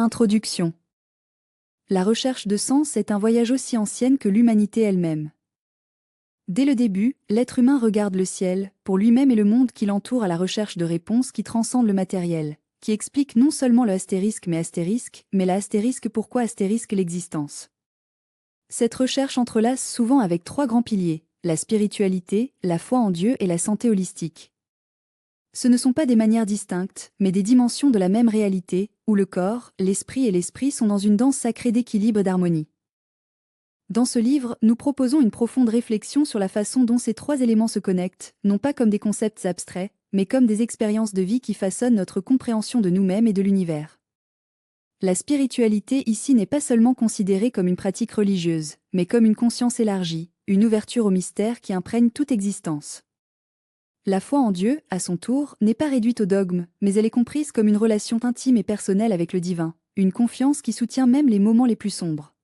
Introduction. La recherche de sens est un voyage aussi ancien que l'humanité elle-même. Dès le début, l'être humain regarde le ciel, pour lui-même et le monde qui l'entoure à la recherche de réponses qui transcendent le matériel, qui expliquent non seulement le astérisque, mais la astérisque pourquoi astérisque l'existence. Cette recherche entrelace souvent avec trois grands piliers, la spiritualité, la foi en Dieu et la santé holistique. Ce ne sont pas des manières distinctes, mais des dimensions de la même réalité, où le corps, l'esprit et l'esprit sont dans une danse sacrée d'équilibre et d'harmonie. Dans ce livre, nous proposons une profonde réflexion sur la façon dont ces trois éléments se connectent, non pas comme des concepts abstraits, mais comme des expériences de vie qui façonnent notre compréhension de nous-mêmes et de l'univers. La spiritualité ici n'est pas seulement considérée comme une pratique religieuse, mais comme une conscience élargie, une ouverture au mystère qui imprègne toute existence. La foi en Dieu, à son tour, n'est pas réduite au dogme, mais elle est comprise comme une relation intime et personnelle avec le divin, une confiance qui soutient même les moments les plus sombres.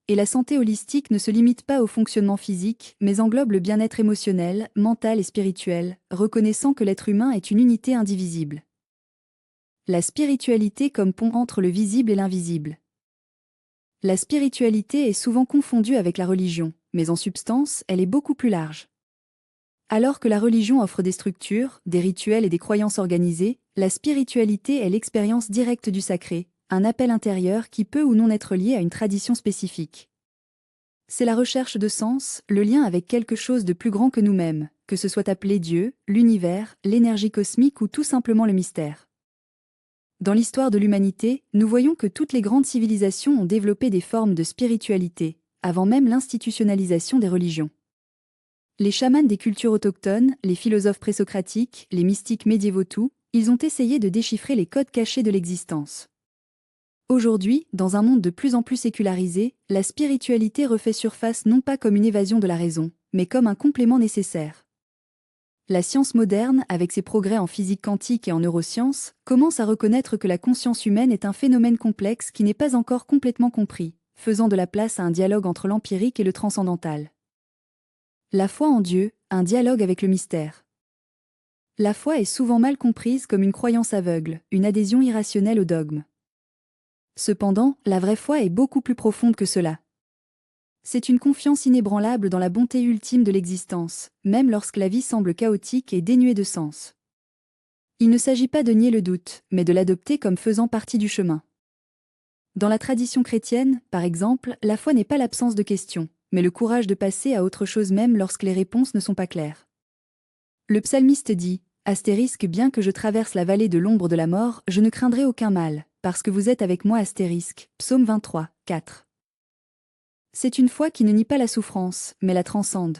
Et la santé holistique ne se limite pas au fonctionnement physique, mais englobe le bien-être émotionnel, mental et spirituel, reconnaissant que l'être humain est une unité indivisible. La spiritualité comme pont entre le visible et l'invisible. La spiritualité est souvent confondue avec la religion, mais en substance, elle est beaucoup plus large. Alors que la religion offre des structures, des rituels et des croyances organisées, la spiritualité est l'expérience directe du sacré, un appel intérieur qui peut ou non être lié à une tradition spécifique. C'est la recherche de sens, le lien avec quelque chose de plus grand que nous-mêmes, que ce soit appelé Dieu, l'univers, l'énergie cosmique ou tout simplement le mystère. Dans l'histoire de l'humanité, nous voyons que toutes les grandes civilisations ont développé des formes de spiritualité, avant même l'institutionnalisation des religions. Les chamans des cultures autochtones, les philosophes présocratiques, les mystiques médiévaux ils ont essayé de déchiffrer les codes cachés de l'existence. Aujourd'hui, dans un monde de plus en plus sécularisé, la spiritualité refait surface non pas comme une évasion de la raison, mais comme un complément nécessaire. La science moderne, avec ses progrès en physique quantique et en neurosciences, commence à reconnaître que la conscience humaine est un phénomène complexe qui n'est pas encore complètement compris, faisant de la place à un dialogue entre l'empirique et le transcendantal. La foi en Dieu, un dialogue avec le mystère. La foi est souvent mal comprise comme une croyance aveugle, une adhésion irrationnelle au dogme. Cependant, la vraie foi est beaucoup plus profonde que cela. C'est une confiance inébranlable dans la bonté ultime de l'existence, même lorsque la vie semble chaotique et dénuée de sens. Il ne s'agit pas de nier le doute, mais de l'adopter comme faisant partie du chemin. Dans la tradition chrétienne, par exemple, la foi n'est pas l'absence de questions, mais le courage de passer à autre chose même lorsque les réponses ne sont pas claires. Le psalmiste dit, astérisque bien que je traverse la vallée de l'ombre de la mort, je ne craindrai aucun mal, parce que vous êtes avec moi astérisque, psaume 23, 4. C'est une foi qui ne nie pas la souffrance, mais la transcende.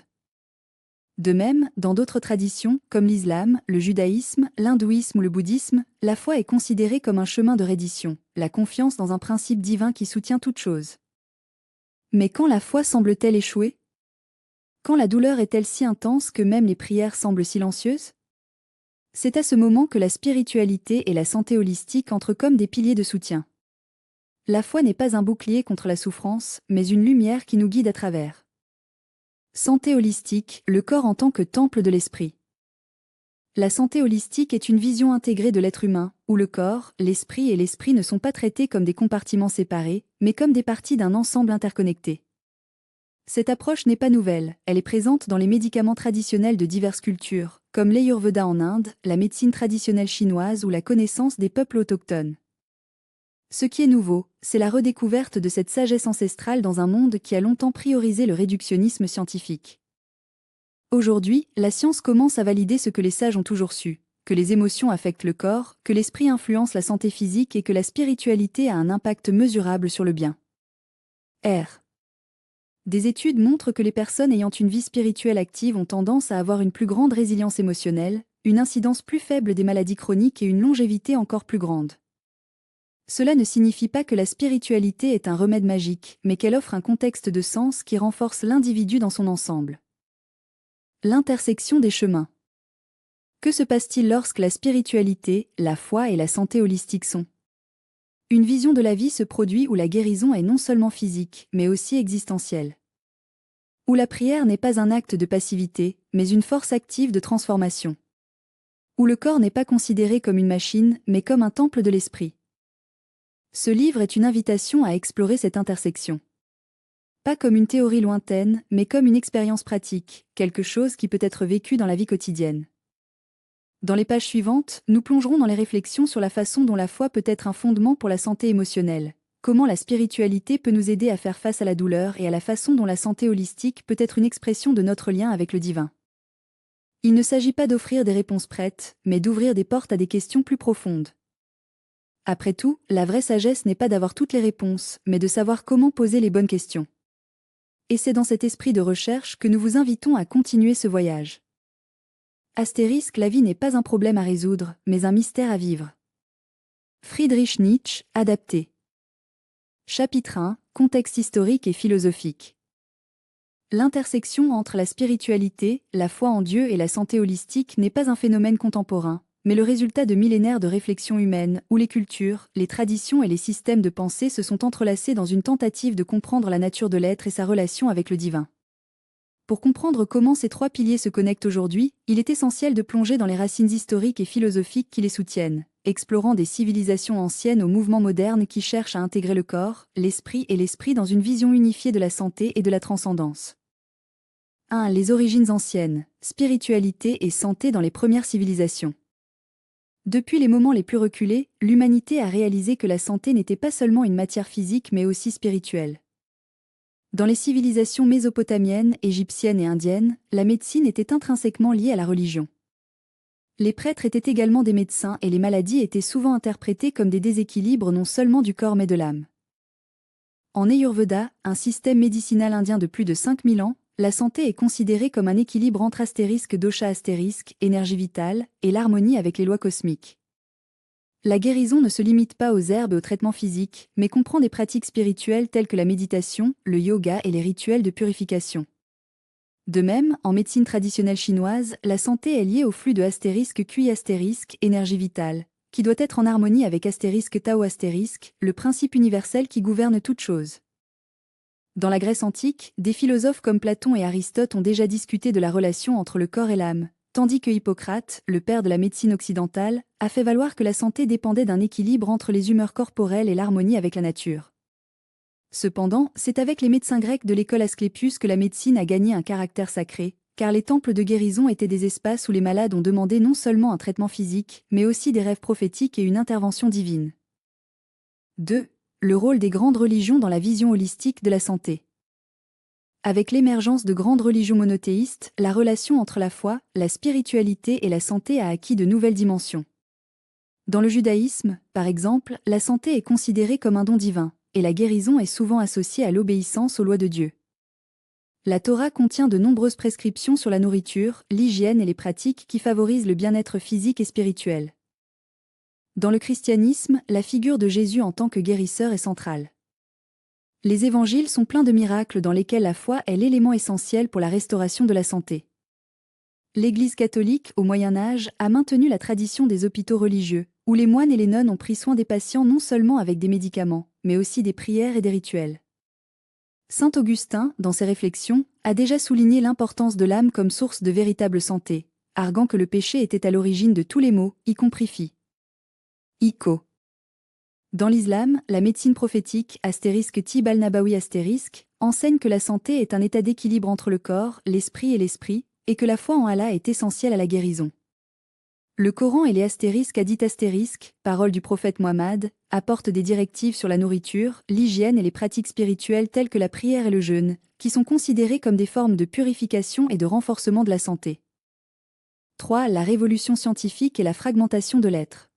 De même, dans d'autres traditions, comme l'islam, le judaïsme, l'hindouisme ou le bouddhisme, la foi est considérée comme un chemin de reddition, la confiance dans un principe divin qui soutient toute chose. Mais quand la foi semble-t-elle échouer? Quand la douleur est-elle si intense que même les prières semblent silencieuses? C'est à ce moment que la spiritualité et la santé holistique entrent comme des piliers de soutien. La foi n'est pas un bouclier contre la souffrance, mais une lumière qui nous guide à travers. Santé holistique, le corps en tant que temple de l'esprit. La santé holistique est une vision intégrée de l'être humain, où le corps, l'esprit et l'esprit ne sont pas traités comme des compartiments séparés, mais comme des parties d'un ensemble interconnecté. Cette approche n'est pas nouvelle, elle est présente dans les médicaments traditionnels de diverses cultures, comme l'Ayurveda en Inde, la médecine traditionnelle chinoise ou la connaissance des peuples autochtones. Ce qui est nouveau, c'est la redécouverte de cette sagesse ancestrale dans un monde qui a longtemps priorisé le réductionnisme scientifique. Aujourd'hui, la science commence à valider ce que les sages ont toujours su, que les émotions affectent le corps, que l'esprit influence la santé physique et que la spiritualité a un impact mesurable sur le bien-être. Des études montrent que les personnes ayant une vie spirituelle active ont tendance à avoir une plus grande résilience émotionnelle, une incidence plus faible des maladies chroniques et une longévité encore plus grande. Cela ne signifie pas que la spiritualité est un remède magique, mais qu'elle offre un contexte de sens qui renforce l'individu dans son ensemble. L'intersection des chemins. Que se passe-t-il lorsque la spiritualité, la foi et la santé holistique sont? Une vision de la vie se produit où la guérison est non seulement physique, mais aussi existentielle. Où la prière n'est pas un acte de passivité, mais une force active de transformation. Où le corps n'est pas considéré comme une machine, mais comme un temple de l'esprit. Ce livre est une invitation à explorer cette intersection. Pas comme une théorie lointaine, mais comme une expérience pratique, quelque chose qui peut être vécu dans la vie quotidienne. Dans les pages suivantes, nous plongerons dans les réflexions sur la façon dont la foi peut être un fondement pour la santé émotionnelle, comment la spiritualité peut nous aider à faire face à la douleur et à la façon dont la santé holistique peut être une expression de notre lien avec le divin. Il ne s'agit pas d'offrir des réponses prêtes, mais d'ouvrir des portes à des questions plus profondes. Après tout, la vraie sagesse n'est pas d'avoir toutes les réponses, mais de savoir comment poser les bonnes questions. Et c'est dans cet esprit de recherche que nous vous invitons à continuer ce voyage. Astérisque, la vie n'est pas un problème à résoudre, mais un mystère à vivre. Friedrich Nietzsche, adapté. Chapitre 1, contexte historique et philosophique. L'intersection entre la spiritualité, la foi en Dieu et la santé holistique n'est pas un phénomène contemporain, mais le résultat de millénaires de réflexion humaine, où les cultures, les traditions et les systèmes de pensée se sont entrelacés dans une tentative de comprendre la nature de l'être et sa relation avec le divin. Pour comprendre comment ces trois piliers se connectent aujourd'hui, il est essentiel de plonger dans les racines historiques et philosophiques qui les soutiennent, explorant des civilisations anciennes aux mouvements modernes qui cherchent à intégrer le corps, l'esprit et l'esprit dans une vision unifiée de la santé et de la transcendance. 1. Les origines anciennes, spiritualité et santé dans les premières civilisations. Depuis les moments les plus reculés, l'humanité a réalisé que la santé n'était pas seulement une matière physique mais aussi spirituelle. Dans les civilisations mésopotamiennes, égyptiennes et indiennes, la médecine était intrinsèquement liée à la religion. Les prêtres étaient également des médecins et les maladies étaient souvent interprétées comme des déséquilibres non seulement du corps mais de l'âme. En Ayurveda, un système médicinal indien de plus de 5000 ans, la santé est considérée comme un équilibre entre astérisque dosha astérisque, énergie vitale, et l'harmonie avec les lois cosmiques. La guérison ne se limite pas aux herbes et aux traitements physiques, mais comprend des pratiques spirituelles telles que la méditation, le yoga et les rituels de purification. De même, en médecine traditionnelle chinoise, la santé est liée au flux de astérisque QI astérisque, énergie vitale, qui doit être en harmonie avec astérisque Tao astérisque, le principe universel qui gouverne toute chose. Dans la Grèce antique, des philosophes comme Platon et Aristote ont déjà discuté de la relation entre le corps et l'âme, tandis que Hippocrate, le père de la médecine occidentale, a fait valoir que la santé dépendait d'un équilibre entre les humeurs corporelles et l'harmonie avec la nature. Cependant, c'est avec les médecins grecs de l'école Asclépius que la médecine a gagné un caractère sacré, car les temples de guérison étaient des espaces où les malades ont demandé non seulement un traitement physique, mais aussi des rêves prophétiques et une intervention divine. 2. Le rôle des grandes religions dans la vision holistique de la santé. Avec l'émergence de grandes religions monothéistes, la relation entre la foi, la spiritualité et la santé a acquis de nouvelles dimensions. Dans le judaïsme, par exemple, la santé est considérée comme un don divin, et la guérison est souvent associée à l'obéissance aux lois de Dieu. La Torah contient de nombreuses prescriptions sur la nourriture, l'hygiène et les pratiques qui favorisent le bien-être physique et spirituel. Dans le christianisme, la figure de Jésus en tant que guérisseur est centrale. Les évangiles sont pleins de miracles dans lesquels la foi est l'élément essentiel pour la restauration de la santé. L'Église catholique, au Moyen Âge, a maintenu la tradition des hôpitaux religieux, où les moines et les nonnes ont pris soin des patients non seulement avec des médicaments, mais aussi des prières et des rituels. Saint Augustin, dans ses réflexions, a déjà souligné l'importance de l'âme comme source de véritable santé, arguant que le péché était à l'origine de tous les maux, y compris Ico. Dans l'islam, la médecine prophétique, astérisque Tib al-Nabawi astérisque, enseigne que la santé est un état d'équilibre entre le corps, l'esprit, et que la foi en Allah est essentielle à la guérison. Le Coran et les astérisques hadiths astérisques, paroles du prophète Mohammed, apportent des directives sur la nourriture, l'hygiène et les pratiques spirituelles telles que la prière et le jeûne, qui sont considérées comme des formes de purification et de renforcement de la santé. 3. La révolution scientifique et la fragmentation de l'être.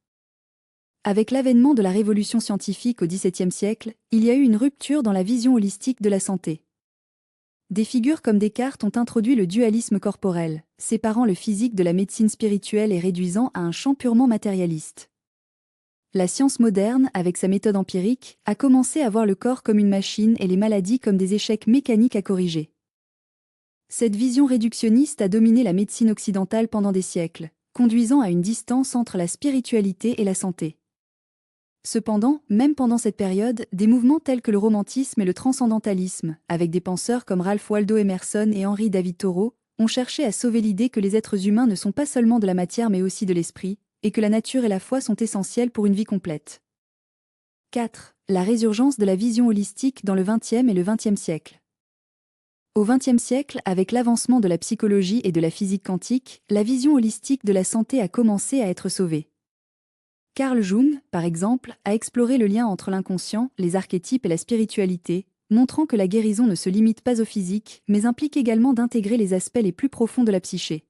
Avec l'avènement de la révolution scientifique au XVIIe siècle, il y a eu une rupture dans la vision holistique de la santé. Des figures comme Descartes ont introduit le dualisme corporel, séparant le physique de la médecine spirituelle et réduisant à un champ purement matérialiste. La science moderne, avec sa méthode empirique, a commencé à voir le corps comme une machine et les maladies comme des échecs mécaniques à corriger. Cette vision réductionniste a dominé la médecine occidentale pendant des siècles, conduisant à une distance entre la spiritualité et la santé. Cependant, même pendant cette période, des mouvements tels que le romantisme et le transcendantalisme, avec des penseurs comme Ralph Waldo Emerson et Henry David Thoreau, ont cherché à sauver l'idée que les êtres humains ne sont pas seulement de la matière mais aussi de l'esprit, et que la nature et la foi sont essentielles pour une vie complète. 4. La résurgence de la vision holistique dans le XXe et le XXe siècle. Au XXe siècle, avec l'avancement de la psychologie et de la physique quantique, la vision holistique de la santé a commencé à être sauvée. Carl Jung, par exemple, a exploré le lien entre l'inconscient, les archétypes et la spiritualité, montrant que la guérison ne se limite pas au physique, mais implique également d'intégrer les aspects les plus profonds de la psyché.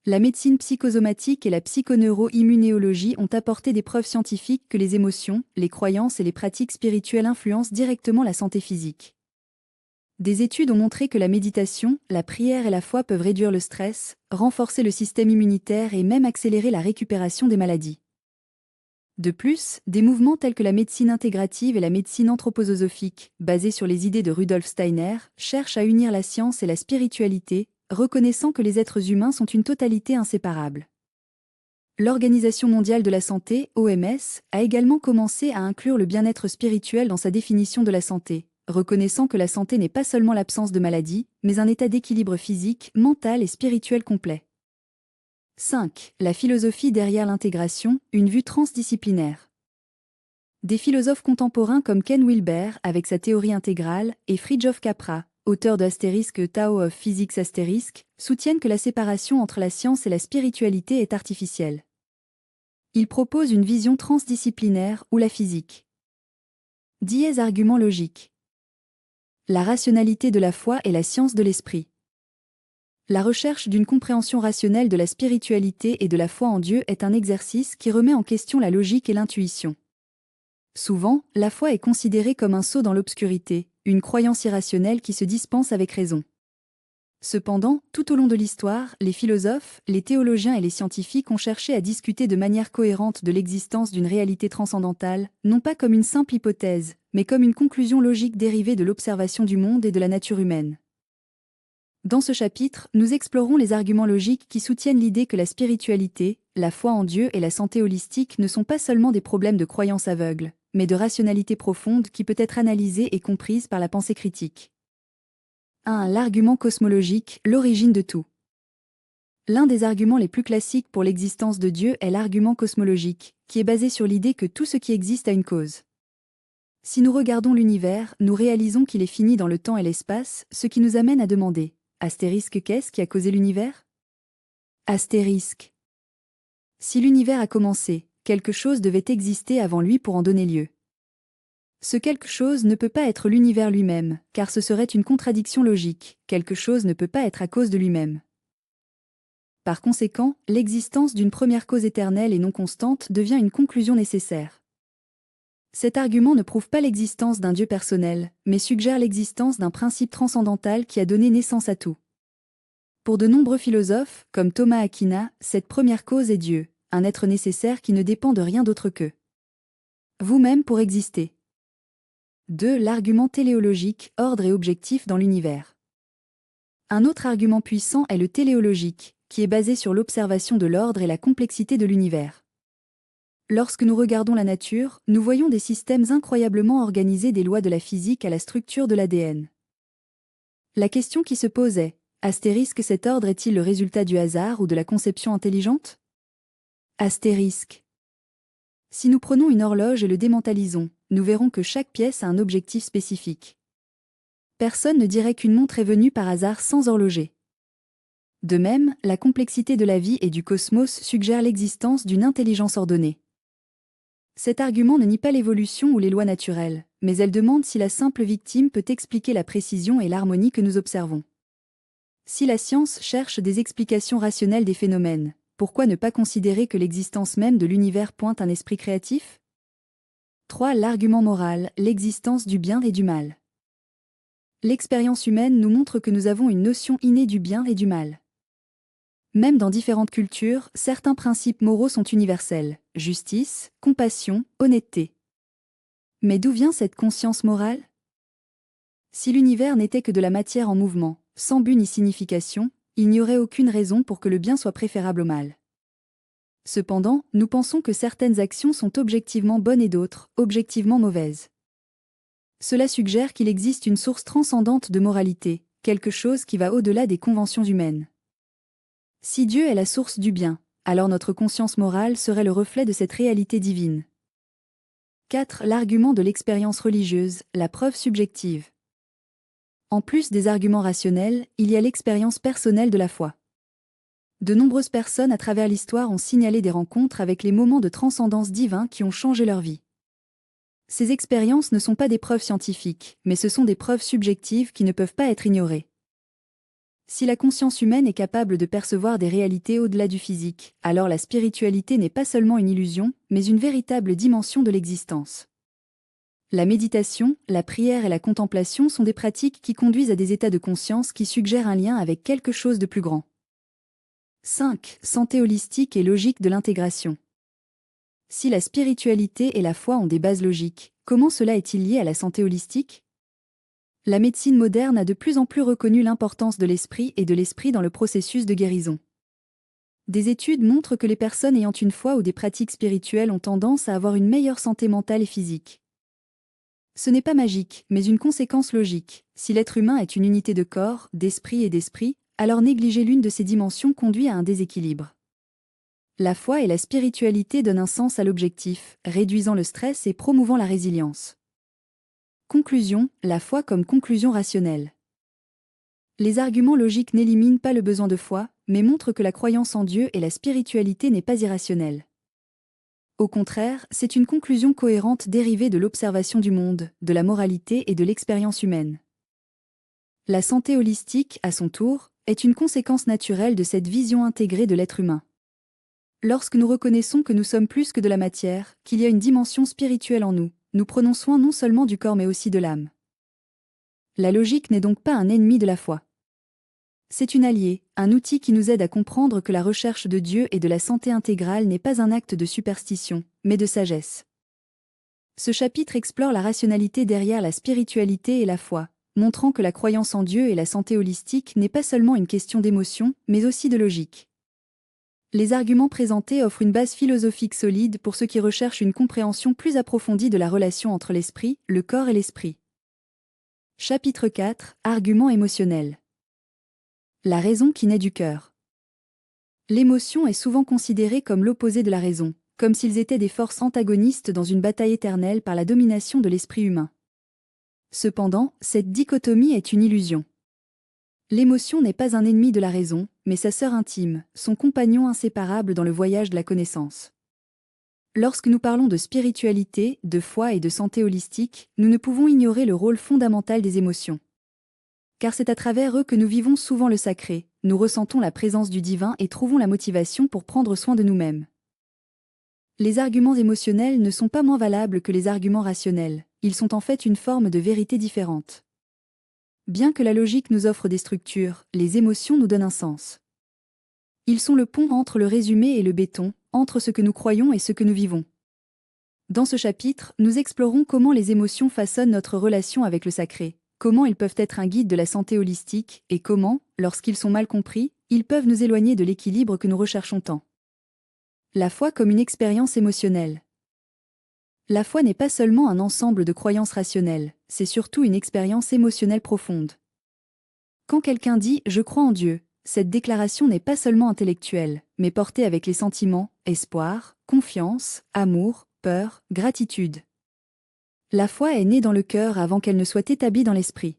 La médecine psychosomatique et la psychoneuroimmunéologie ont apporté des preuves scientifiques que les émotions, les croyances et les pratiques spirituelles influencent directement la santé physique. Des études ont montré que la méditation, la prière et la foi peuvent réduire le stress, renforcer le système immunitaire et même accélérer la récupération des maladies. De plus, des mouvements tels que la médecine intégrative et la médecine anthroposophique, basés sur les idées de Rudolf Steiner, cherchent à unir la science et la spiritualité, reconnaissant que les êtres humains sont une totalité inséparable. L'Organisation mondiale de la santé, OMS, a également commencé à inclure le bien-être spirituel dans sa définition de la santé, reconnaissant que la santé n'est pas seulement l'absence de maladie, mais un état d'équilibre physique, mental et spirituel complet. 5. La philosophie derrière l'intégration, une vue transdisciplinaire. Des philosophes contemporains comme Ken Wilber, avec sa théorie intégrale, et Fritjof Capra, auteur de Tao of Physics soutiennent que la séparation entre la science et la spiritualité est artificielle. Ils proposent une vision transdisciplinaire ou la physique. Dièse argument logique. La rationalité de la foi et la science de l'esprit. La recherche d'une compréhension rationnelle de la spiritualité et de la foi en Dieu est un exercice qui remet en question la logique et l'intuition. Souvent, la foi est considérée comme un saut dans l'obscurité, une croyance irrationnelle qui se dispense avec raison. Cependant, tout au long de l'histoire, les philosophes, les théologiens et les scientifiques ont cherché à discuter de manière cohérente de l'existence d'une réalité transcendantale, non pas comme une simple hypothèse, mais comme une conclusion logique dérivée de l'observation du monde et de la nature humaine. Dans ce chapitre, nous explorons les arguments logiques qui soutiennent l'idée que la spiritualité, la foi en Dieu et la santé holistique ne sont pas seulement des problèmes de croyance aveugle, mais de rationalité profonde qui peut être analysée et comprise par la pensée critique. 1. L'argument cosmologique, l'origine de tout. L'un des arguments les plus classiques pour l'existence de Dieu est l'argument cosmologique, qui est basé sur l'idée que tout ce qui existe a une cause. Si nous regardons l'univers, nous réalisons qu'il est fini dans le temps et l'espace, ce qui nous amène à demander qu'est-ce qui a causé l'univers? Si l'univers a commencé, quelque chose devait exister avant lui pour en donner lieu. Ce quelque chose ne peut pas être l'univers lui-même, car ce serait une contradiction logique, quelque chose ne peut pas être à cause de lui-même. Par conséquent, l'existence d'une première cause éternelle et non constante devient une conclusion nécessaire. Cet argument ne prouve pas l'existence d'un Dieu personnel, mais suggère l'existence d'un principe transcendantal qui a donné naissance à tout. Pour de nombreux philosophes, comme Thomas Aquina, cette première cause est Dieu, un être nécessaire qui ne dépend de rien d'autre que vous-même pour exister. 2. L'argument téléologique, ordre et objectif dans l'univers. Un autre argument puissant est le téléologique, qui est basé sur l'observation de l'ordre et la complexité de l'univers. Lorsque nous regardons la nature, nous voyons des systèmes incroyablement organisés des lois de la physique à la structure de l'ADN. La question qui se pose est, cet ordre est-il le résultat du hasard ou de la conception intelligente? Si nous prenons une horloge et le démantalisons, nous verrons que chaque pièce a un objectif spécifique. Personne ne dirait qu'une montre est venue par hasard sans horloger. De même, la complexité de la vie et du cosmos suggère l'existence d'une intelligence ordonnée. Cet argument ne nie pas l'évolution ou les lois naturelles, mais elle demande si la simple victime peut expliquer la précision et l'harmonie que nous observons. Si la science cherche des explications rationnelles des phénomènes, pourquoi ne pas considérer que l'existence même de l'univers pointe un esprit créatif? 3. L'argument moral, l'existence du bien et du mal. L'expérience humaine nous montre que nous avons une notion innée du bien et du mal. Même dans différentes cultures, certains principes moraux sont universels: justice, compassion, honnêteté. Mais d'où vient cette conscience morale? Si l'univers n'était que de la matière en mouvement, sans but ni signification, il n'y aurait aucune raison pour que le bien soit préférable au mal. Cependant, nous pensons que certaines actions sont objectivement bonnes et d'autres, objectivement mauvaises. Cela suggère qu'il existe une source transcendante de moralité, quelque chose qui va au-delà des conventions humaines. Si Dieu est la source du bien, alors notre conscience morale serait le reflet de cette réalité divine. 4. L'argument de l'expérience religieuse, la preuve subjective. En plus des arguments rationnels, il y a l'expérience personnelle de la foi. De nombreuses personnes à travers l'histoire ont signalé des rencontres avec les moments de transcendance divin qui ont changé leur vie. Ces expériences ne sont pas des preuves scientifiques, mais ce sont des preuves subjectives qui ne peuvent pas être ignorées. Si la conscience humaine est capable de percevoir des réalités au-delà du physique, alors la spiritualité n'est pas seulement une illusion, mais une véritable dimension de l'existence. La méditation, la prière et la contemplation sont des pratiques qui conduisent à des états de conscience qui suggèrent un lien avec quelque chose de plus grand. 5. Santé holistique et logique de l'intégration. Si la spiritualité et la foi ont des bases logiques, comment cela est-il lié à la santé holistique ? La médecine moderne a de plus en plus reconnu l'importance de l'esprit et de l'esprit dans le processus de guérison. Des études montrent que les personnes ayant une foi ou des pratiques spirituelles ont tendance à avoir une meilleure santé mentale et physique. Ce n'est pas magique, mais une conséquence logique. Si l'être humain est une unité de corps, d'esprit et d'esprit, alors négliger l'une de ces dimensions conduit à un déséquilibre. La foi et la spiritualité donnent un sens à l'objectif, réduisant le stress et promouvant la résilience. Conclusion, la foi comme conclusion rationnelle. Les arguments logiques n'éliminent pas le besoin de foi, mais montrent que la croyance en Dieu et la spiritualité n'est pas irrationnelle. Au contraire, c'est une conclusion cohérente dérivée de l'observation du monde, de la moralité et de l'expérience humaine. La santé holistique, à son tour, est une conséquence naturelle de cette vision intégrée de l'être humain. Lorsque nous reconnaissons que nous sommes plus que de la matière, qu'il y a une dimension spirituelle en nous, nous prenons soin non seulement du corps mais aussi de l'âme. La logique n'est donc pas un ennemi de la foi. C'est une alliée, un outil qui nous aide à comprendre que la recherche de Dieu et de la santé intégrale n'est pas un acte de superstition, mais de sagesse. Ce chapitre explore la rationalité derrière la spiritualité et la foi, montrant que la croyance en Dieu et la santé holistique n'est pas seulement une question d'émotion, mais aussi de logique. Les arguments présentés offrent une base philosophique solide pour ceux qui recherchent une compréhension plus approfondie de la relation entre l'esprit, le corps et l'esprit. Chapitre 4. Arguments émotionnels. La raison qui naît du cœur. L'émotion est souvent considérée comme l'opposé de la raison, comme s'ils étaient des forces antagonistes dans une bataille éternelle par la domination de l'esprit humain. Cependant, cette dichotomie est une illusion. L'émotion n'est pas un ennemi de la raison, mais sa sœur intime, son compagnon inséparable dans le voyage de la connaissance. Lorsque nous parlons de spiritualité, de foi et de santé holistique, nous ne pouvons ignorer le rôle fondamental des émotions. Car c'est à travers eux que nous vivons souvent le sacré, nous ressentons la présence du divin et trouvons la motivation pour prendre soin de nous-mêmes. Les arguments émotionnels ne sont pas moins valables que les arguments rationnels, ils sont en fait une forme de vérité différente. Bien que la logique nous offre des structures, les émotions nous donnent un sens. Ils sont le pont entre le résumé et le béton, entre ce que nous croyons et ce que nous vivons. Dans ce chapitre, nous explorons comment les émotions façonnent notre relation avec le sacré, comment ils peuvent être un guide de la santé holistique, et comment, lorsqu'ils sont mal compris, ils peuvent nous éloigner de l'équilibre que nous recherchons tant. La foi comme une expérience émotionnelle. La foi n'est pas seulement un ensemble de croyances rationnelles, c'est surtout une expérience émotionnelle profonde. Quand quelqu'un dit « je crois en Dieu », cette déclaration n'est pas seulement intellectuelle, mais portée avec les sentiments, espoir, confiance, amour, peur, gratitude. La foi est née dans le cœur avant qu'elle ne soit établie dans l'esprit.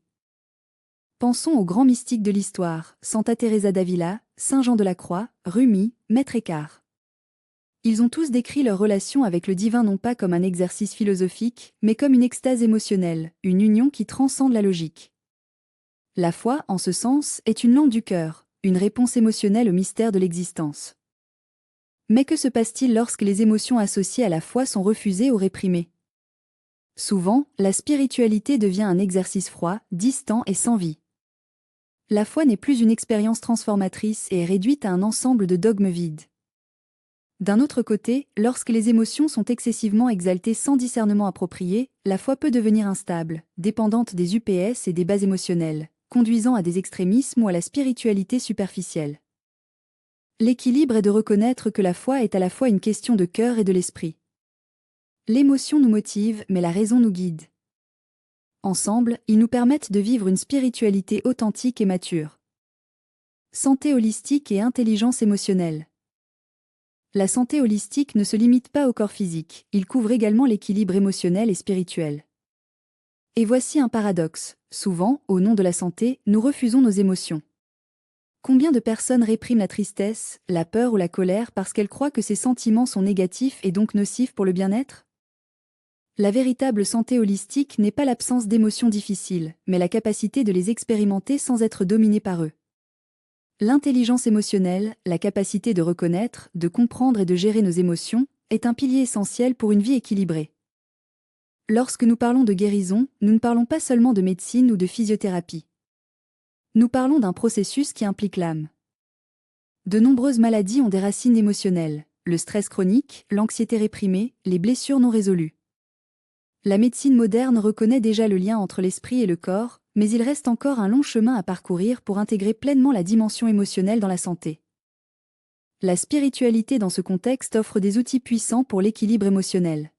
Pensons aux grands mystiques de l'histoire, Santa Teresa d'Avila, Saint Jean de la Croix, Rumi, Maître Eckhart. Ils ont tous décrit leur relation avec le divin non pas comme un exercice philosophique, mais comme une extase émotionnelle, une union qui transcende la logique. La foi, en ce sens, est une langue du cœur, une réponse émotionnelle au mystère de l'existence. Mais que se passe-t-il lorsque les émotions associées à la foi sont refusées ou réprimées ? Souvent, la spiritualité devient un exercice froid, distant et sans vie. La foi n'est plus une expérience transformatrice et est réduite à un ensemble de dogmes vides. D'un autre côté, lorsque les émotions sont excessivement exaltées sans discernement approprié, la foi peut devenir instable, dépendante des UPS et des bases émotionnelles, conduisant à des extrémismes ou à la spiritualité superficielle. L'équilibre est de reconnaître que la foi est à la fois une question de cœur et de l'esprit. L'émotion nous motive, mais la raison nous guide. Ensemble, ils nous permettent de vivre une spiritualité authentique et mature. Santé holistique et intelligence émotionnelle. La santé holistique ne se limite pas au corps physique, il couvre également l'équilibre émotionnel et spirituel. Et voici un paradoxe. Souvent, au nom de la santé, nous refusons nos émotions. Combien de personnes répriment la tristesse, la peur ou la colère parce qu'elles croient que ces sentiments sont négatifs et donc nocifs pour le bien-être? La véritable santé holistique n'est pas l'absence d'émotions difficiles, mais la capacité de les expérimenter sans être dominé par eux. L'intelligence émotionnelle, la capacité de reconnaître, de comprendre et de gérer nos émotions, est un pilier essentiel pour une vie équilibrée. Lorsque nous parlons de guérison, nous ne parlons pas seulement de médecine ou de physiothérapie. Nous parlons d'un processus qui implique l'âme. De nombreuses maladies ont des racines émotionnelles, le stress chronique, l'anxiété réprimée, les blessures non résolues. La médecine moderne reconnaît déjà le lien entre l'esprit et le corps, mais il reste encore un long chemin à parcourir pour intégrer pleinement la dimension émotionnelle dans la santé. La spiritualité dans ce contexte offre des outils puissants pour l'équilibre émotionnel.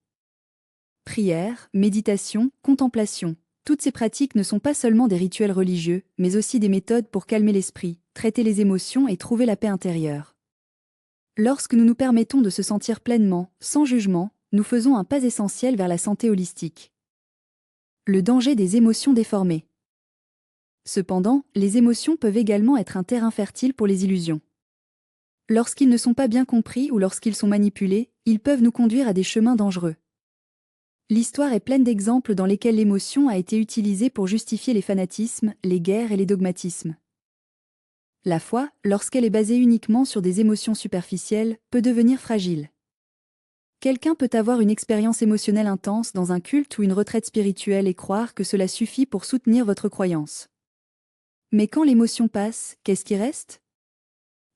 Prière, méditation, contemplation. Toutes ces pratiques ne sont pas seulement des rituels religieux, mais aussi des méthodes pour calmer l'esprit, traiter les émotions et trouver la paix intérieure. Lorsque nous nous permettons de se sentir pleinement, sans jugement, nous faisons un pas essentiel vers la santé holistique. Le danger des émotions déformées. Cependant, les émotions peuvent également être un terrain fertile pour les illusions. Lorsqu'ils ne sont pas bien compris ou lorsqu'ils sont manipulés, ils peuvent nous conduire à des chemins dangereux. L'histoire est pleine d'exemples dans lesquels l'émotion a été utilisée pour justifier les fanatismes, les guerres et les dogmatismes. La foi, lorsqu'elle est basée uniquement sur des émotions superficielles, peut devenir fragile. Quelqu'un peut avoir une expérience émotionnelle intense dans un culte ou une retraite spirituelle et croire que cela suffit pour soutenir votre croyance. Mais quand l'émotion passe, qu'est-ce qui reste?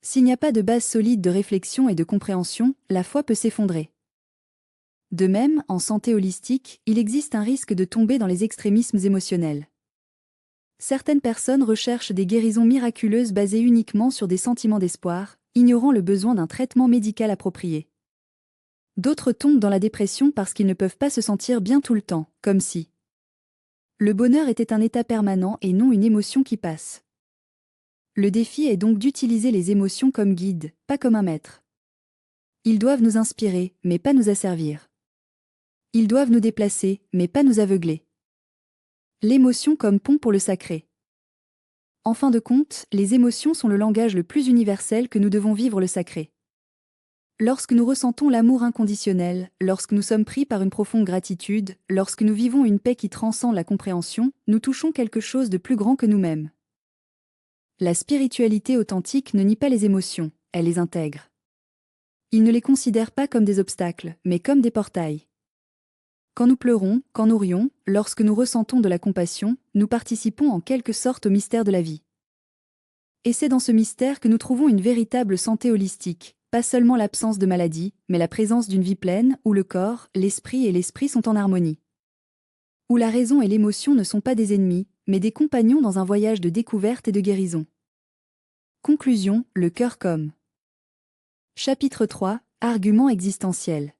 S'il n'y a pas de base solide de réflexion et de compréhension, la foi peut s'effondrer. De même, en santé holistique, il existe un risque de tomber dans les extrémismes émotionnels. Certaines personnes recherchent des guérisons miraculeuses basées uniquement sur des sentiments d'espoir, ignorant le besoin d'un traitement médical approprié. D'autres tombent dans la dépression parce qu'ils ne peuvent pas se sentir bien tout le temps, comme si le bonheur était un état permanent et non une émotion qui passe. Le défi est donc d'utiliser les émotions comme guide, pas comme un maître. Ils doivent nous inspirer, mais pas nous asservir. Ils doivent nous déplacer, mais pas nous aveugler. L'émotion comme pont pour le sacré. En fin de compte, les émotions sont le langage le plus universel que nous devons vivre le sacré. Lorsque nous ressentons l'amour inconditionnel, lorsque nous sommes pris par une profonde gratitude, lorsque nous vivons une paix qui transcende la compréhension, nous touchons quelque chose de plus grand que nous-mêmes. La spiritualité authentique ne nie pas les émotions, elle les intègre. Il ne les considère pas comme des obstacles, mais comme des portails. Quand nous pleurons, quand nous rions, lorsque nous ressentons de la compassion, nous participons en quelque sorte au mystère de la vie. Et c'est dans ce mystère que nous trouvons une véritable santé holistique, pas seulement l'absence de maladie, mais la présence d'une vie pleine, où le corps, l'esprit et l'esprit sont en harmonie. Où la raison et l'émotion ne sont pas des ennemis, mais des compagnons dans un voyage de découverte et de guérison. Conclusion, le cœur comme. Chapitre 3, Arguments existentiels.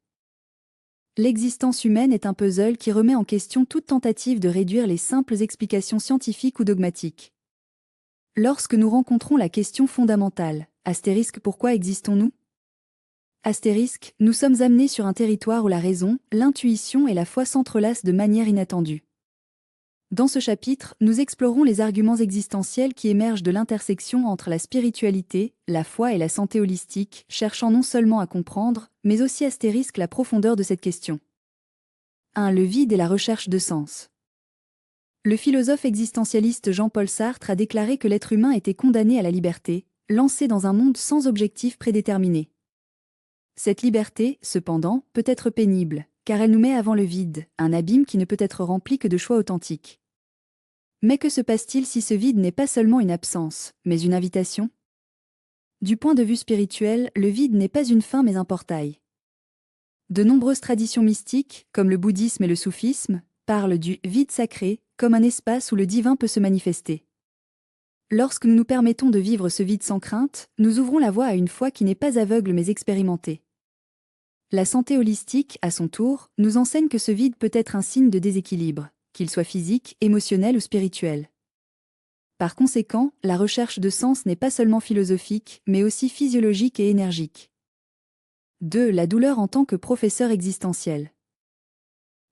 L'existence humaine est un puzzle qui remet en question toute tentative de réduire les simples explications scientifiques ou dogmatiques. Lorsque nous rencontrons la question fondamentale, pourquoi existons-nous? Nous sommes amenés sur un territoire où la raison, l'intuition et la foi s'entrelacent de manière inattendue. Dans ce chapitre, nous explorons les arguments existentiels qui émergent de l'intersection entre la spiritualité, la foi et la santé holistique, cherchant non seulement à comprendre, mais aussi la profondeur de cette question. 1. Le vide et la recherche de sens. Le philosophe existentialiste Jean-Paul Sartre a déclaré que l'être humain était condamné à la liberté, lancé dans un monde sans objectif prédéterminé. Cette liberté, cependant, peut être pénible, car elle nous met avant le vide, un abîme qui ne peut être rempli que de choix authentiques. Mais que se passe-t-il si ce vide n'est pas seulement une absence, mais une invitation? Du point de vue spirituel, le vide n'est pas une fin mais un portail. De nombreuses traditions mystiques, comme le bouddhisme et le soufisme, parlent du vide sacré, comme un espace où le divin peut se manifester. Lorsque nous nous permettons de vivre ce vide sans crainte, nous ouvrons la voie à une foi qui n'est pas aveugle mais expérimentée. La santé holistique, à son tour, nous enseigne que ce vide peut être un signe de déséquilibre, qu'il soit physique, émotionnel ou spirituel. Par conséquent, la recherche de sens n'est pas seulement philosophique, mais aussi physiologique et énergique. 2. La douleur en tant que professeur existentiel.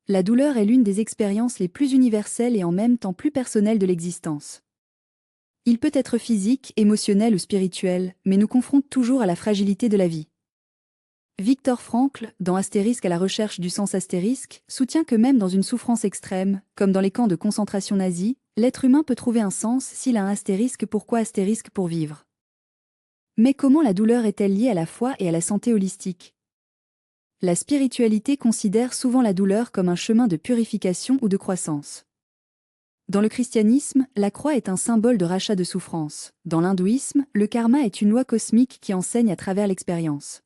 La douleur est l'une des expériences les plus universelles et en même temps plus personnelles de l'existence. Il peut être physique, émotionnel ou spirituel, mais nous confronte toujours à la fragilité de la vie. Viktor Frankl, dans Astérisque à la recherche du sens astérisque, soutient que même dans une souffrance extrême, comme dans les camps de concentration nazis, l'être humain peut trouver un sens s'il a un astérisque. Pourquoi astérisque pour vivre? Mais comment la douleur est-elle liée à la foi et à la santé holistique? La spiritualité considère souvent la douleur comme un chemin de purification ou de croissance. Dans le christianisme, la croix est un symbole de rachat de souffrance. Dans l'hindouisme, le karma est une loi cosmique qui enseigne à travers l'expérience.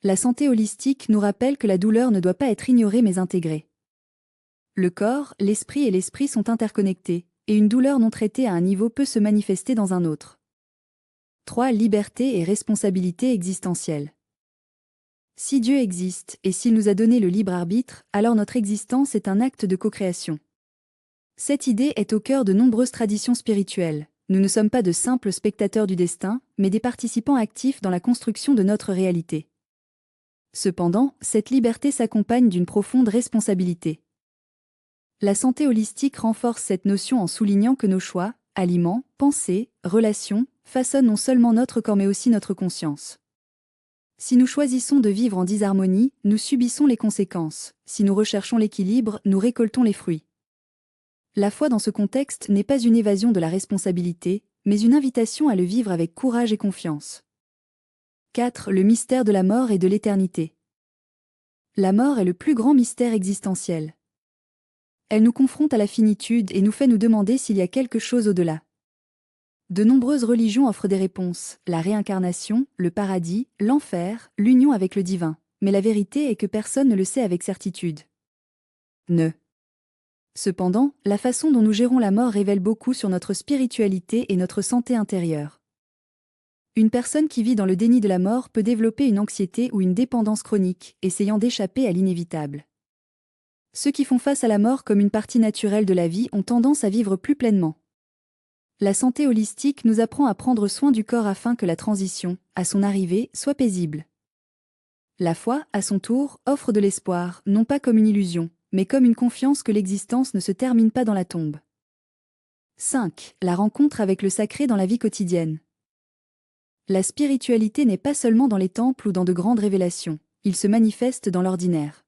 La santé holistique nous rappelle que la douleur ne doit pas être ignorée mais intégrée. Le corps, l'esprit et l'esprit sont interconnectés, et une douleur non traitée à un niveau peut se manifester dans un autre. 3. Liberté et responsabilité existentielle. Si Dieu existe, et s'il nous a donné le libre arbitre, alors notre existence est un acte de co-création. Cette idée est au cœur de nombreuses traditions spirituelles. Nous ne sommes pas de simples spectateurs du destin, mais des participants actifs dans la construction de notre réalité. Cependant, cette liberté s'accompagne d'une profonde responsabilité. La santé holistique renforce cette notion en soulignant que nos choix, aliments, pensées, relations, façonnent non seulement notre corps mais aussi notre conscience. Si nous choisissons de vivre en disharmonie, nous subissons les conséquences. Si nous recherchons l'équilibre, nous récoltons les fruits. La foi dans ce contexte n'est pas une évasion de la responsabilité, mais une invitation à le vivre avec courage et confiance. 4. Le mystère de la mort et de l'éternité. La mort est le plus grand mystère existentiel. Elle nous confronte à la finitude et nous fait nous demander s'il y a quelque chose au-delà. De nombreuses religions offrent des réponses, la réincarnation, le paradis, l'enfer, l'union avec le divin, mais la vérité est que personne ne le sait avec certitude. Cependant, la façon dont nous gérons la mort révèle beaucoup sur notre spiritualité et notre santé intérieure. Une personne qui vit dans le déni de la mort peut développer une anxiété ou une dépendance chronique, essayant d'échapper à l'inévitable. Ceux qui font face à la mort comme une partie naturelle de la vie ont tendance à vivre plus pleinement. La santé holistique nous apprend à prendre soin du corps afin que la transition, à son arrivée, soit paisible. La foi, à son tour, offre de l'espoir, non pas comme une illusion, mais comme une confiance que l'existence ne se termine pas dans la tombe. 5. La rencontre avec le sacré dans la vie quotidienne. La spiritualité n'est pas seulement dans les temples ou dans de grandes révélations, il se manifeste dans l'ordinaire.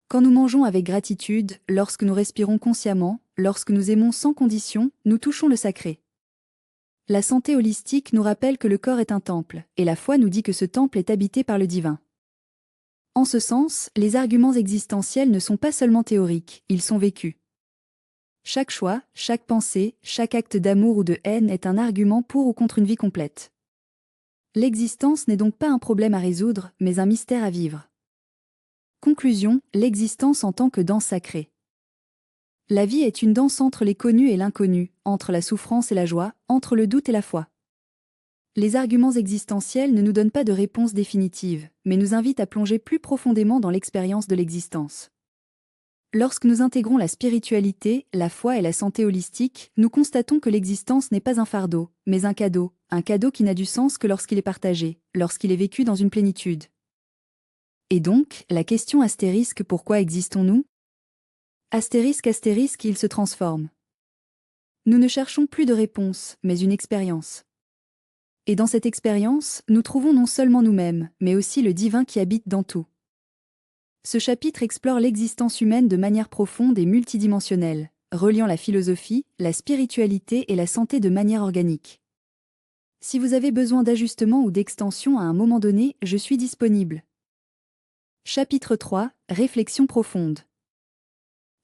Quand nous mangeons avec gratitude, lorsque nous respirons consciemment, lorsque nous aimons sans condition, nous touchons le sacré. La santé holistique nous rappelle que le corps est un temple, et la foi nous dit que ce temple est habité par le divin. En ce sens, les arguments existentiels ne sont pas seulement théoriques, ils sont vécus. Chaque choix, chaque pensée, chaque acte d'amour ou de haine est un argument pour ou contre une vie complète. L'existence n'est donc pas un problème à résoudre, mais un mystère à vivre. Conclusion, l'existence en tant que danse sacrée. La vie est une danse entre les connus et l'inconnu, entre la souffrance et la joie, entre le doute et la foi. Les arguments existentiels ne nous donnent pas de réponse définitive, mais nous invitent à plonger plus profondément dans l'expérience de l'existence. Lorsque nous intégrons la spiritualité, la foi et la santé holistique, nous constatons que l'existence n'est pas un fardeau, mais un cadeau qui n'a du sens que lorsqu'il est partagé, lorsqu'il est vécu dans une plénitude. Et donc, la question astérisque pourquoi existons-nous? Astérisque, il se transforme. Nous ne cherchons plus de réponse, mais une expérience. Et dans cette expérience, nous trouvons non seulement nous-mêmes, mais aussi le divin qui habite dans tout. Ce chapitre explore l'existence humaine de manière profonde et multidimensionnelle, reliant la philosophie, la spiritualité et la santé de manière organique. Si vous avez besoin d'ajustement ou d'extension à un moment donné, je suis disponible. Chapitre 3, Réflexion profonde.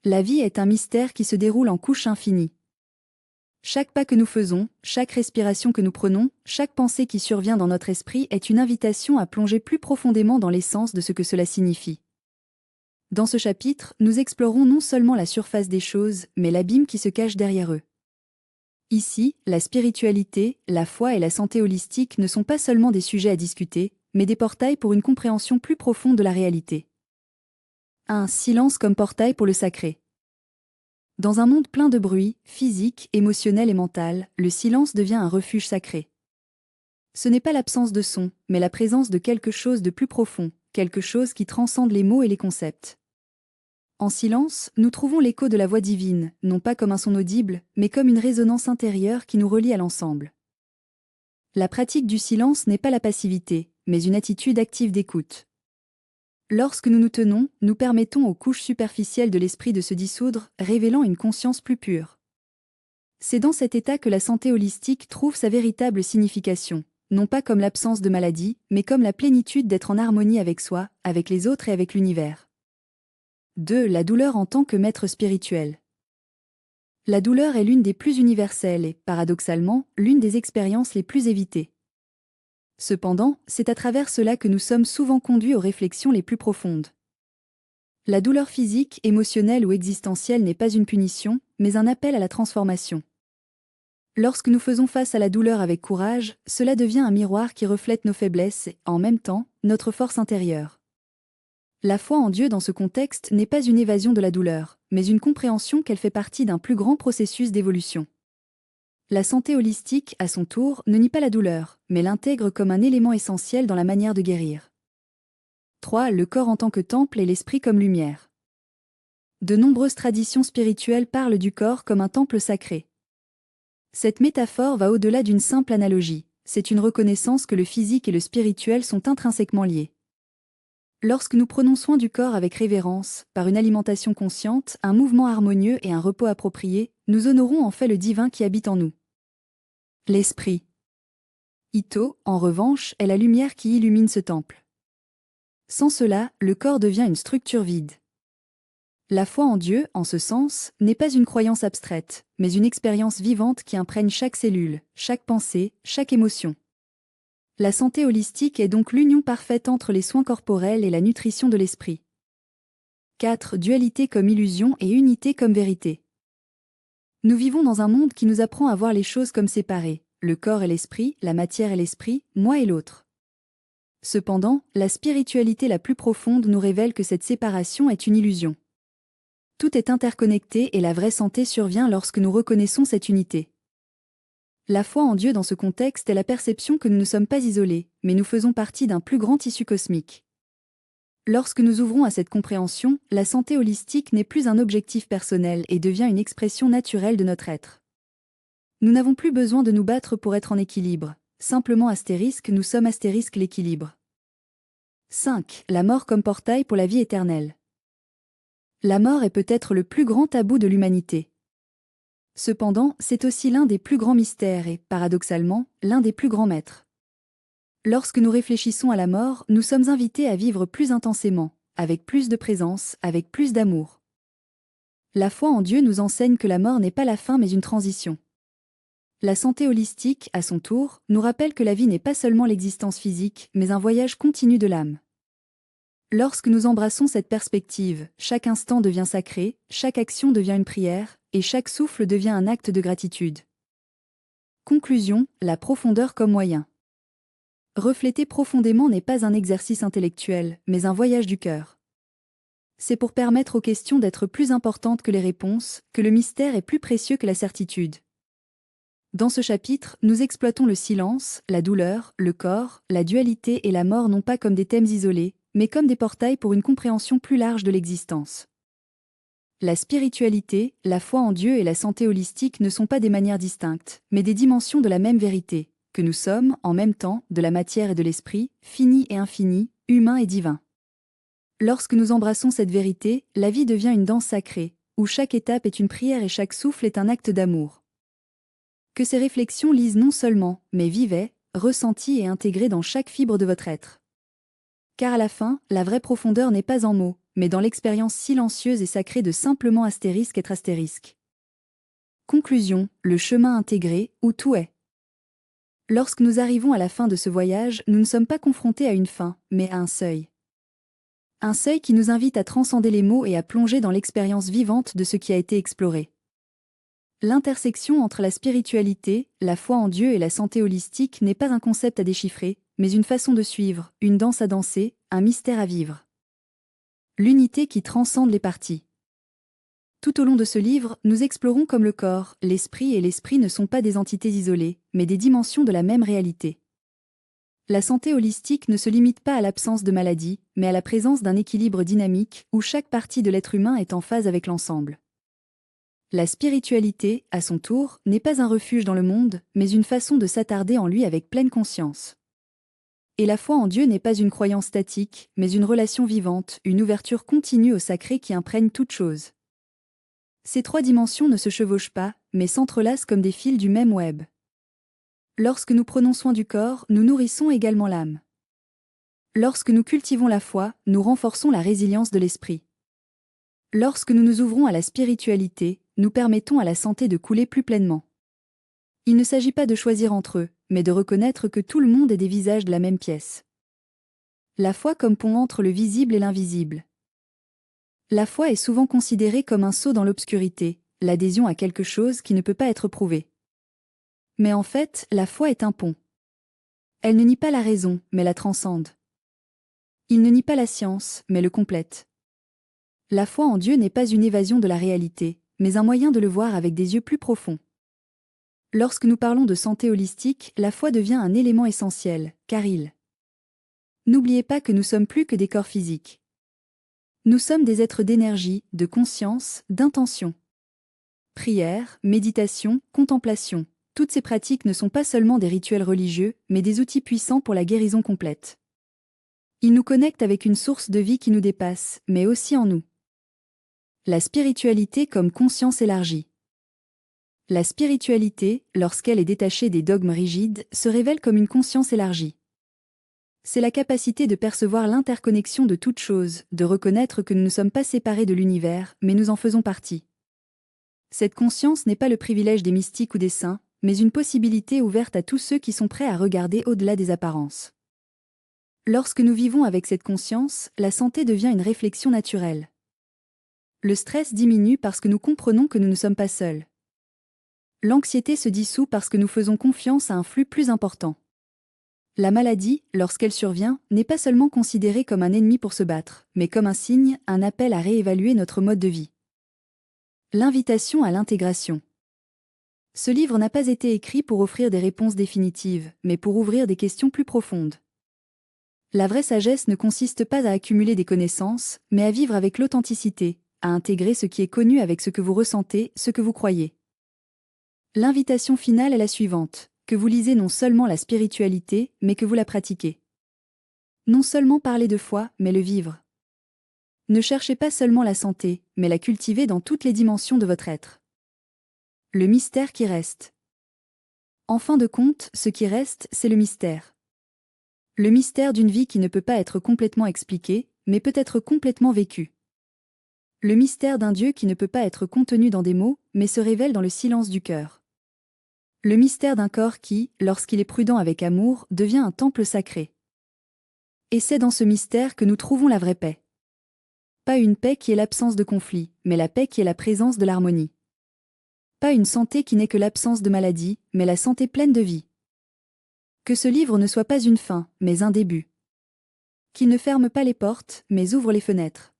La vie est un mystère qui se déroule en couches infinies. Chaque pas que nous faisons, chaque respiration que nous prenons, chaque pensée qui survient dans notre esprit est une invitation à plonger plus profondément dans l'essence de ce que cela signifie. Dans ce chapitre, nous explorons non seulement la surface des choses, mais l'abîme qui se cache derrière eux. Ici, la spiritualité, la foi et la santé holistique ne sont pas seulement des sujets à discuter, mais des portails pour une compréhension plus profonde de la réalité. 1. Silence comme portail pour le sacré. Dans un monde plein de bruit, physique, émotionnel et mental, le silence devient un refuge sacré. Ce n'est pas l'absence de son, mais la présence de quelque chose de plus profond, quelque chose qui transcende les mots et les concepts. En silence, nous trouvons l'écho de la voix divine, non pas comme un son audible, mais comme une résonance intérieure qui nous relie à l'ensemble. La pratique du silence n'est pas la passivité, mais une attitude active d'écoute. Lorsque nous nous tenons, nous permettons aux couches superficielles de l'esprit de se dissoudre, révélant une conscience plus pure. C'est dans cet état que la santé holistique trouve sa véritable signification, non pas comme l'absence de maladie, mais comme la plénitude d'être en harmonie avec soi, avec les autres et avec l'univers. 2. La douleur en tant que maître spirituel. La douleur est l'une des plus universelles et, paradoxalement, l'une des expériences les plus évitées. Cependant, c'est à travers cela que nous sommes souvent conduits aux réflexions les plus profondes. La douleur physique, émotionnelle ou existentielle n'est pas une punition, mais un appel à la transformation. Lorsque nous faisons face à la douleur avec courage, cela devient un miroir qui reflète nos faiblesses et, en même temps, notre force intérieure. La foi en Dieu dans ce contexte n'est pas une évasion de la douleur, mais une compréhension qu'elle fait partie d'un plus grand processus d'évolution. La santé holistique, à son tour, ne nie pas la douleur, mais l'intègre comme un élément essentiel dans la manière de guérir. 3. Le corps en tant que temple et l'esprit comme lumière. De nombreuses traditions spirituelles parlent du corps comme un temple sacré. Cette métaphore va au-delà d'une simple analogie, c'est une reconnaissance que le physique et le spirituel sont intrinsèquement liés. Lorsque nous prenons soin du corps avec révérence, par une alimentation consciente, un mouvement harmonieux et un repos approprié, nous honorons en fait le divin qui habite en nous. L'esprit. Ito, en revanche, est la lumière qui illumine ce temple. Sans cela, le corps devient une structure vide. La foi en Dieu, en ce sens, n'est pas une croyance abstraite, mais une expérience vivante qui imprègne chaque cellule, chaque pensée, chaque émotion. La santé holistique est donc l'union parfaite entre les soins corporels et la nutrition de l'esprit. 4. Dualité comme illusion et unité comme vérité. Nous vivons dans un monde qui nous apprend à voir les choses comme séparées, le corps et l'esprit, la matière et l'esprit, moi et l'autre. Cependant, la spiritualité la plus profonde nous révèle que cette séparation est une illusion. Tout est interconnecté et la vraie santé survient lorsque nous reconnaissons cette unité. La foi en Dieu dans ce contexte est la perception que nous ne sommes pas isolés, mais nous faisons partie d'un plus grand tissu cosmique. Lorsque nous ouvrons à cette compréhension, la santé holistique n'est plus un objectif personnel et devient une expression naturelle de notre être. Nous n'avons plus besoin de nous battre pour être en équilibre, simplement astérisque nous sommes astérisque l'équilibre. 5. La mort comme portail pour la vie éternelle. La mort est peut-être le plus grand tabou de l'humanité. Cependant, c'est aussi l'un des plus grands mystères et, paradoxalement, l'un des plus grands maîtres. Lorsque nous réfléchissons à la mort, nous sommes invités à vivre plus intensément, avec plus de présence, avec plus d'amour. La foi en Dieu nous enseigne que la mort n'est pas la fin mais une transition. La santé holistique, à son tour, nous rappelle que la vie n'est pas seulement l'existence physique, mais un voyage continu de l'âme. Lorsque nous embrassons cette perspective, chaque instant devient sacré, chaque action devient une prière, et chaque souffle devient un acte de gratitude. Conclusion, la profondeur comme moyen. Refléter profondément n'est pas un exercice intellectuel, mais un voyage du cœur. C'est pour permettre aux questions d'être plus importantes que les réponses, que le mystère est plus précieux que la certitude. Dans ce chapitre, nous exploitons le silence, la douleur, le corps, la dualité et la mort non pas comme des thèmes isolés, mais comme des portails pour une compréhension plus large de l'existence. La spiritualité, la foi en Dieu et la santé holistique ne sont pas des manières distinctes, mais des dimensions de la même vérité, que nous sommes, en même temps, de la matière et de l'esprit, fini et infini, humain et divin. Lorsque nous embrassons cette vérité, la vie devient une danse sacrée, où chaque étape est une prière et chaque souffle est un acte d'amour. Que ces réflexions lisent non seulement, mais vivaient, ressenties et intégrées dans chaque fibre de votre être. Car à la fin, la vraie profondeur n'est pas en mots, mais dans l'expérience silencieuse et sacrée de simplement astérisque être astérisque. Conclusion, le chemin intégré, où tout est. Lorsque nous arrivons à la fin de ce voyage, nous ne sommes pas confrontés à une fin, mais à un seuil. Un seuil qui nous invite à transcender les mots et à plonger dans l'expérience vivante de ce qui a été exploré. L'intersection entre la spiritualité, la foi en Dieu et la santé holistique n'est pas un concept à déchiffrer, mais une façon de suivre, une danse à danser, un mystère à vivre. L'unité qui transcende les parties. Tout au long de ce livre, nous explorons comme le corps, l'esprit et l'esprit ne sont pas des entités isolées, mais des dimensions de la même réalité. La santé holistique ne se limite pas à l'absence de maladie, mais à la présence d'un équilibre dynamique où chaque partie de l'être humain est en phase avec l'ensemble. La spiritualité, à son tour, n'est pas un refuge dans le monde, mais une façon de s'attarder en lui avec pleine conscience. Et la foi en Dieu n'est pas une croyance statique, mais une relation vivante, une ouverture continue au sacré qui imprègne toute chose. Ces trois dimensions ne se chevauchent pas, mais s'entrelacent comme des fils du même web. Lorsque nous prenons soin du corps, nous nourrissons également l'âme. Lorsque nous cultivons la foi, nous renforçons la résilience de l'esprit. Lorsque nous nous ouvrons à la spiritualité, nous permettons à la santé de couler plus pleinement. Il ne s'agit pas de choisir entre eux, mais de reconnaître que tout le monde est des visages de la même pièce. La foi comme pont entre le visible et l'invisible. La foi est souvent considérée comme un saut dans l'obscurité, l'adhésion à quelque chose qui ne peut pas être prouvé. Mais en fait, la foi est un pont. Elle ne nie pas la raison, mais la transcende. Il ne nie pas la science, mais le complète. La foi en Dieu n'est pas une évasion de la réalité, mais un moyen de le voir avec des yeux plus profonds. Lorsque nous parlons de santé holistique, la foi devient un élément essentiel, car N'oubliez pas que nous sommes plus que des corps physiques. Nous sommes des êtres d'énergie, de conscience, d'intention. Prière, méditation, contemplation, toutes ces pratiques ne sont pas seulement des rituels religieux, mais des outils puissants pour la guérison complète. Ils nous connectent avec une source de vie qui nous dépasse, mais aussi en nous. La spiritualité comme conscience élargie. La spiritualité, lorsqu'elle est détachée des dogmes rigides, se révèle comme une conscience élargie. C'est la capacité de percevoir l'interconnexion de toutes choses, de reconnaître que nous ne sommes pas séparés de l'univers, mais nous en faisons partie. Cette conscience n'est pas le privilège des mystiques ou des saints, mais une possibilité ouverte à tous ceux qui sont prêts à regarder au-delà des apparences. Lorsque nous vivons avec cette conscience, la santé devient une réflexion naturelle. Le stress diminue parce que nous comprenons que nous ne sommes pas seuls. L'anxiété se dissout parce que nous faisons confiance à un flux plus important. La maladie, lorsqu'elle survient, n'est pas seulement considérée comme un ennemi pour se battre, mais comme un signe, un appel à réévaluer notre mode de vie. L'invitation à l'intégration. Ce livre n'a pas été écrit pour offrir des réponses définitives, mais pour ouvrir des questions plus profondes. La vraie sagesse ne consiste pas à accumuler des connaissances, mais à vivre avec l'authenticité, à intégrer ce qui est connu avec ce que vous ressentez, ce que vous croyez. L'invitation finale est la suivante. Que vous lisez non seulement la spiritualité, mais que vous la pratiquez. Non seulement parler de foi, mais le vivre. Ne cherchez pas seulement la santé, mais la cultiver dans toutes les dimensions de votre être. Le mystère qui reste. En fin de compte, ce qui reste, c'est le mystère. Le mystère d'une vie qui ne peut pas être complètement expliquée, mais peut être complètement vécue. Le mystère d'un Dieu qui ne peut pas être contenu dans des mots, mais se révèle dans le silence du cœur. Le mystère d'un corps qui, lorsqu'il est prudent avec amour, devient un temple sacré. Et c'est dans ce mystère que nous trouvons la vraie paix. Pas une paix qui est l'absence de conflit, mais la paix qui est la présence de l'harmonie. Pas une santé qui n'est que l'absence de maladie, mais la santé pleine de vie. Que ce livre ne soit pas une fin, mais un début. Qu'il ne ferme pas les portes, mais ouvre les fenêtres.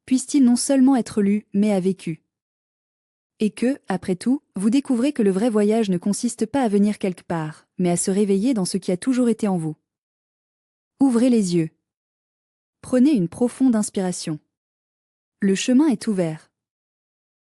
Puisse-t-il non seulement être lu, mais à vécu. Et que, après tout, vous découvrez que le vrai voyage ne consiste pas à venir quelque part, mais à se réveiller dans ce qui a toujours été en vous. Ouvrez les yeux. Prenez une profonde inspiration. Le chemin est ouvert.